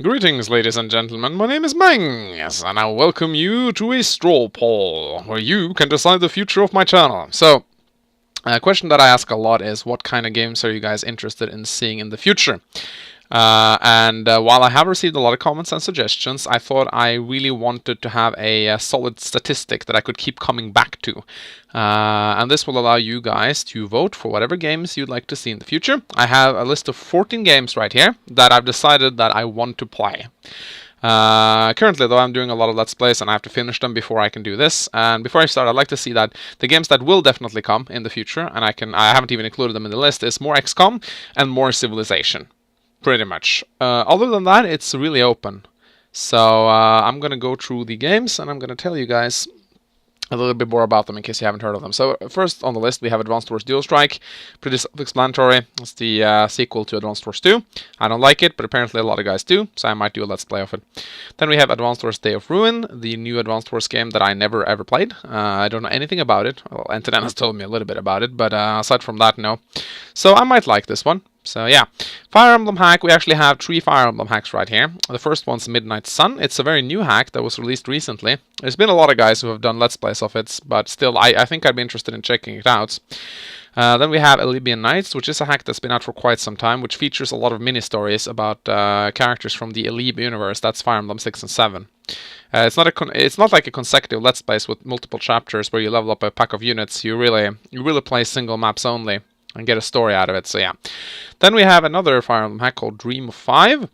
Greetings, ladies and gentlemen. My name is Mangs, and I welcome you to a Strawpoll, where you can decide the future of my channel. So, a question that I ask a lot is, what kind of games are you guys interested in seeing in the future? While I have received a lot of comments and suggestions, I thought I really wanted to have a solid statistic that I could keep coming back to. And this will allow you guys to vote for whatever games you'd like to see in the future. I have a list of 14 games right here that I've decided that I want to play. Currently, though, I'm doing a lot of Let's Plays and I have to finish them before I can do this. And before I start, I'd like to see that the games that will definitely come in the future, and I haven't even included them in the list, is more XCOM and more Civilization. Pretty much. Other than that, it's really open. So I'm going to go through the games and I'm going to tell you guys a little bit more about them in case you haven't heard of them. So first on the list we have Advanced Wars Dual Strike. Pretty self-explanatory. It's the sequel to Advanced Wars 2. I don't like it, but apparently a lot of guys do, so I might do a Let's Play of it. Then we have Advanced Wars Day of Ruin, the new Advanced Wars game that I never ever played. I don't know anything about it. Well, Antonin has told me a little bit about it, but aside from that, no. So I might like this one. So yeah, Fire Emblem hack, we actually have 3 Fire Emblem hacks right here. The first one's Midnight Sun. It's a very new hack that was released recently. There's been a lot of guys who have done Let's Plays of it, but still, I think I'd be interested in checking it out. Then we have Libyan Nights, which is a hack that's been out for quite some time, which features a lot of mini-stories about characters from the Elib universe. That's Fire Emblem 6 and 7. It's not like a consecutive Let's Plays with multiple chapters where you level up a pack of units. You really play single maps only and get a story out of it, so yeah. Then we have another Fire Emblem hack called Dream of 5,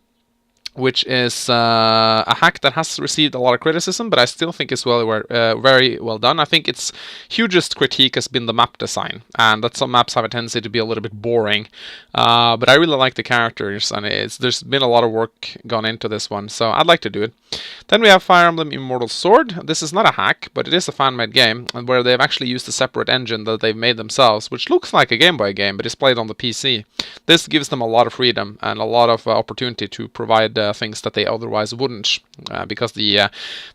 which is a hack that has received a lot of criticism, but I still think it's very well done. I think its hugest critique has been the map design, and that some maps have a tendency to be a little bit boring. But I really like the characters, and there's been a lot of work gone into this one, so I'd like to do it. Then we have Fire Emblem Immortal Sword. This is not a hack, but it is a fan-made game, where they've actually used a separate engine that they've made themselves, which looks like a Game Boy game, but is played on the PC. This gives them a lot of freedom and a lot of opportunity to provide things that they otherwise wouldn't, because the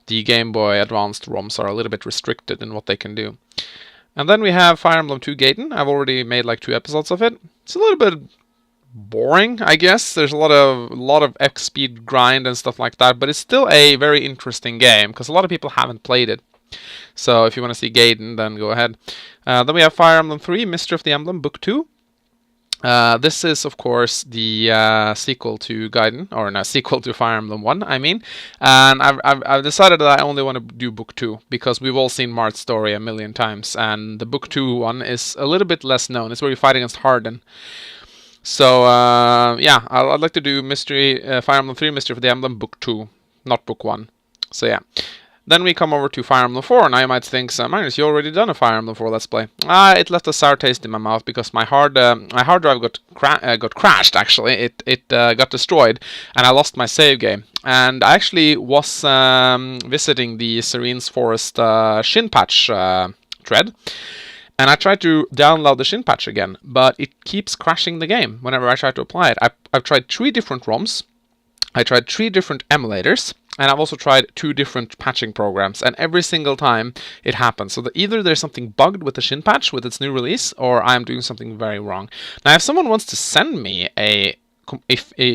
Game Boy Advanced ROMs are a little bit restricted in what they can do. And then we have Fire Emblem 2 Gaiden. I've already made like 2 episodes of it. It's a little bit boring, I guess. There's a lot of X speed grind and stuff like that, but it's still a very interesting game because a lot of people haven't played it. So if you want to see Gaiden, then go ahead. Then we have Fire Emblem 3 Mystery of the Emblem Book 2. This is, of course, the sequel to Gaiden, or no, sequel to Fire Emblem 1, I mean. And I've decided that I only want to do Book 2, because we've all seen Mart's story a million times, and the Book 2 one is a little bit less known. It's where you fight against Harden. So, yeah, I'd like to do Fire Emblem 3 Mystery of the Emblem Book 2, not Book 1. So, yeah. Then we come over to Fire Emblem 4. Now you might think, Magnus, you already done a Fire Emblem 4 Let's Play. It left a sour taste in my mouth because my hard drive got crashed, actually. It got destroyed, and I lost my save game. And I actually was visiting the Serene's Forest Shin Patch thread. And I tried to download the Shin Patch again, but it keeps crashing the game whenever I try to apply it. I've tried 3 different ROMs. I tried 3 different emulators. And I've also tried 2 different patching programs, and every single time it happens. So that either there's something bugged with the Shin Patch, with its new release, or I'm doing something very wrong. Now, if someone wants to send me a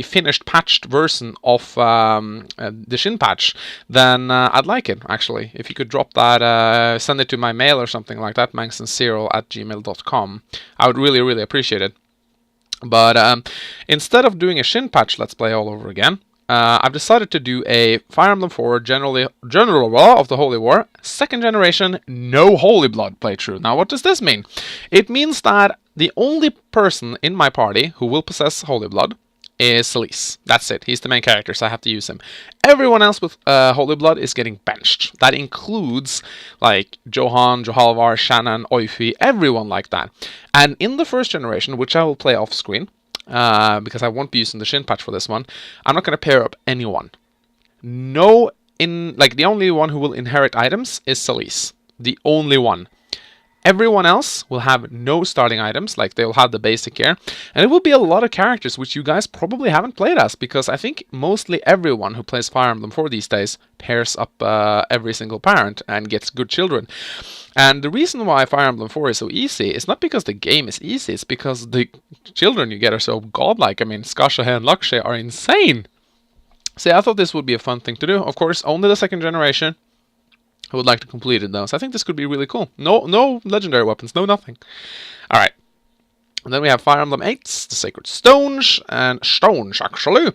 finished patched version of the Shin Patch, then I'd like it, actually. If you could drop that, send it to my mail or something like that, mangson0@gmail.com. I would really, really appreciate it. But instead of doing a Shin Patch Let's Play all over again, I've decided to do a Fire Emblem 4 General of the Holy War, 2nd generation, no Holy Blood playthrough. Now, what does this mean? It means that the only person in my party who will possess Holy Blood is Celise. That's it. He's the main character, so I have to use him. Everyone else with Holy Blood is getting benched. That includes, like, Johan, Johalvar, Shannon, Oifi, everyone like that. And in the 1st generation, which I will play off-screen, because I won't be using the Shin Patch for this one, I'm not going to pair up anyone. The only one who will inherit items is Celise. The only one. Everyone else will have no starting items, like they'll have the basic gear, and it will be a lot of characters which you guys probably haven't played as, because I think mostly everyone who plays Fire Emblem 4 these days pairs up every single parent and gets good children. And the reason why Fire Emblem 4 is so easy is not because the game is easy, it's because the children you get are so godlike. I mean, Skasha and Lakshay are insane. So yeah, I thought this would be a fun thing to do. Of course, only the second generation. I would like to complete it though, so I think this could be really cool. No legendary weapons, no nothing. Alright. And then we have Fire Emblem 8, the Sacred Stones, and Stones actually,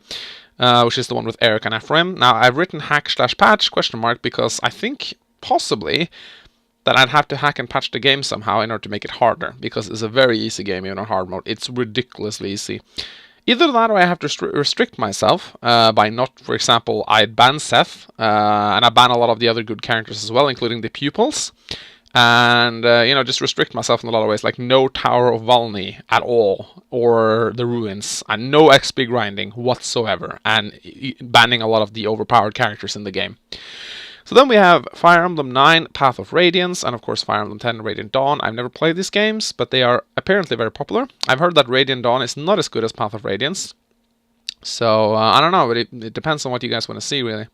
which is the one with Eric and Ephraim. Now I've written hack/patch ? Because I think possibly that I'd have to hack and patch the game somehow in order to make it harder, because it's a very easy game even on hard mode. It's ridiculously easy. Either that or I have to restrict myself by not, for example, I'd ban Seth, and I ban a lot of the other good characters as well, including the pupils. And, just restrict myself in a lot of ways, like no Tower of Valny at all, or the Ruins, and no XP grinding whatsoever, and banning a lot of the overpowered characters in the game. So then we have Fire Emblem 9, Path of Radiance, and of course Fire Emblem 10, Radiant Dawn. I've never played these games, but they are apparently very popular. I've heard that Radiant Dawn is not as good as Path of Radiance. So, I don't know, but it depends on what you guys want to see, really.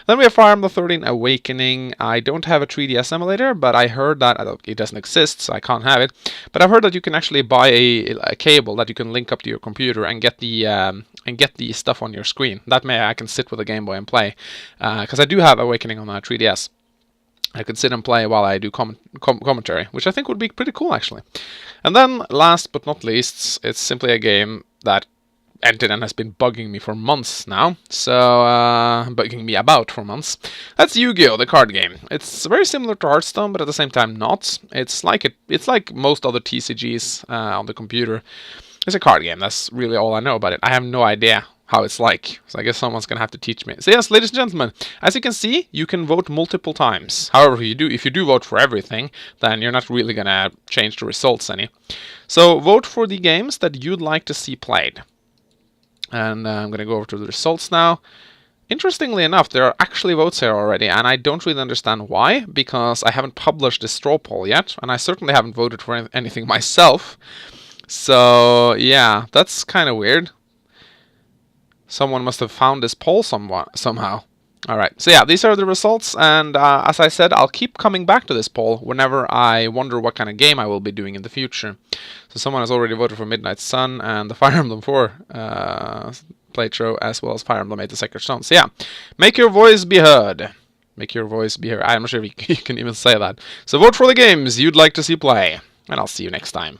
Then we have Fire Emblem 13 Awakening. I don't have a 3DS emulator, but I heard that it doesn't exist, so I can't have it. But I've heard that you can actually buy a cable that you can link up to your computer and get the stuff on your screen. That way I can sit with a Game Boy and play, because I do have Awakening on a 3DS. I could sit and play while I do commentary, which I think would be pretty cool, actually. And then, last but not least, it's simply a game that entered and has been bugging me for months now. So, bugging me about for months. That's Yu-Gi-Oh! The card game. It's very similar to Hearthstone, but at the same time not. It's like most other TCGs on the computer. It's a card game. That's really all I know about it. I have no idea how it's like, so I guess someone's gonna have to teach me. So yes, ladies and gentlemen, as you can see, you can vote multiple times. However, if you do vote for everything, then you're not really gonna change the results any. So vote for the games that you'd like to see played. And I'm going to go over to the results now. Interestingly enough, there are actually votes here already, and I don't really understand why, because I haven't published this straw poll yet, and I certainly haven't voted for anything myself. So, yeah, that's kind of weird. Someone must have found this poll somehow. Alright, so yeah, these are the results, and as I said, I'll keep coming back to this poll whenever I wonder what kind of game I will be doing in the future. So someone has already voted for Midnight Sun and the Fire Emblem 4 playthrough, as well as Fire Emblem 8 the Sacred Stone. So yeah, make your voice be heard. Make your voice be heard. I'm not sure if you can even say that. So vote for the games you'd like to see play, and I'll see you next time.